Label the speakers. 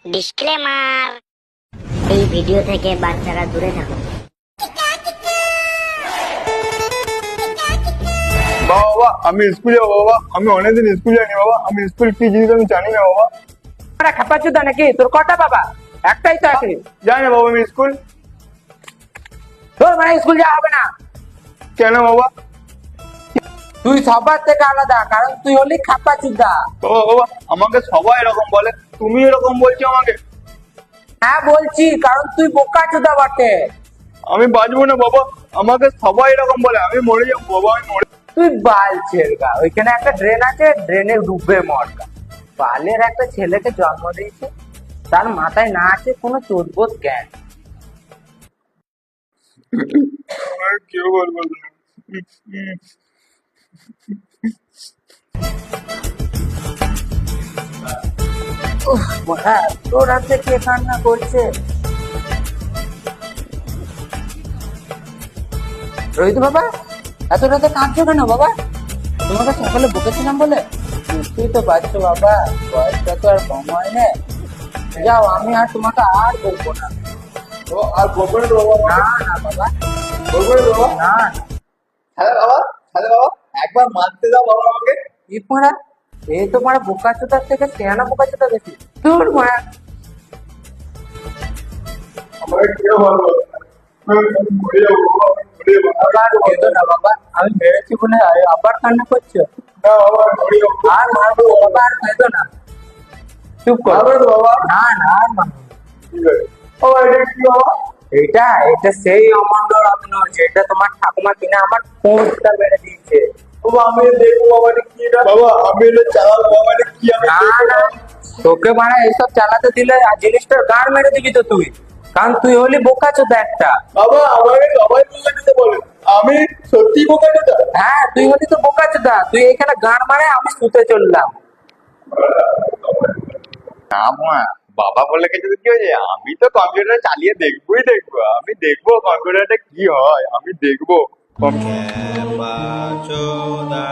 Speaker 1: Disclaimer, এই video থেকে বাচ্চারা দূরে থাকুন।
Speaker 2: বাবা আমি স্কুলে যাবো বাবা, আমি অনেকদিন স্কুল যাইনি বাবা, আমি স্কুল কি জিনিস আমি জানি না বাবা।
Speaker 3: আমরা খাপাচ্ছুদা নাকি তোর কটা বাবা? একটাই তো আছে।
Speaker 2: জানি না বাবা আমি স্কুল।
Speaker 3: তোর মানে স্কুল যাওয়া হবে না।
Speaker 2: কেন বাবা?
Speaker 3: তুই সবার থেকে আলাদা, কারণ তুই হলি খাপাচ্ছুদা।
Speaker 2: বাবা বাবা আমাকে সবাই এরকম বলে, তুমি এরকম বলছো আমাকে?
Speaker 3: হ্যাঁ বলছি, কারণ তুই বোকাচোদা বটে।
Speaker 2: আমি বাঁচবো না বাবা, আমাকে সবাই এরকম বলে, আমি মরে যাবো বাবা, আমি মরে।
Speaker 3: তুই বালছের গা, ওইখানে একটা ড্রেন আছে, ড্রেনে ডুবে মরগা। বালের একটা ছেলেকে জন্ম দিয়েছে, তার মাথায় না আছে কোনো চোদবোধ জ্ঞান।
Speaker 2: আমাকে কেউ বলবো না।
Speaker 3: তোর হাতে কে কান্না করছে? রোহিত বাবা, এত রাতে কাঁদছো কেন বাবা? তোমাকে সকালে বকেছিলাম বলে? বুঝতেই তো পারছো বাবা, বয়সটা তো আর কম হয় না। যাও, আমি আর তোমাকে আর বলবো না।
Speaker 2: ও আর বলবো না বাবা?
Speaker 3: না না বাবা,
Speaker 2: বলবো না বাবা?
Speaker 3: না।
Speaker 2: হ্যাঁ বাবা, হ্যাঁ বাবা, একবার মারতে দাও বাবা আমাকে।
Speaker 3: কি পড়া? এই তো মারা বোকাচোদার থেকে সেয়ানা বোকাচোদা বেশি। তোর মারা
Speaker 2: আমাকে কেউ বলবো না। আমি মরে যাবো বাবা, আমি মরে যাবো।
Speaker 3: আবার কেঁদো না বাবা, আমি মেরেছি বলে আবার কান্না করছো?
Speaker 2: না বাবা আমি মরে যাবো।
Speaker 3: আর মারবো বাবা, আর কেঁদো না, চুপ করো।
Speaker 2: মারবে তো বাবা?
Speaker 3: না না, আর মারবো না।
Speaker 2: ঠিক আছে বাবা, এটা কি বাবা?
Speaker 3: এটা এটা সেই অমঙ্গ রত্ন যেটা তোমার ঠাকুমা কিনা আমার পোস্টটা মেরে দিয়েছে।
Speaker 2: বাবা আমি দেখবো বাবা, এটা কি? এটা বাবা আমি এটা চালাবো বাবা, এটা কি? আমি
Speaker 3: না
Speaker 2: দেখবো
Speaker 3: না, তোকে মারা এইসব চালাতে দিলে আর জিনিসটার গাড় মেরে দিবি তো তুই, কারণ তুই হলি বোকাচোদা একটা।
Speaker 2: বাবা, আমাকে সবাই বোকা দিতে বলে, আমি সত্যি বোকা দিতে?
Speaker 3: হ্যাঁ, তুই হলি তো বোকাচোদা। তুই এখানে গান মারে, আমি শুতে চললাম।
Speaker 2: না মা, বাবা বলে কিছু কি হয়েছে? আমি তো কম্পিউটার চালিয়ে দেখবোই দেখবো, আমি দেখবো কম্পিউটারটা কি হয়, আমি দেখবো।
Speaker 4: Kemba Choda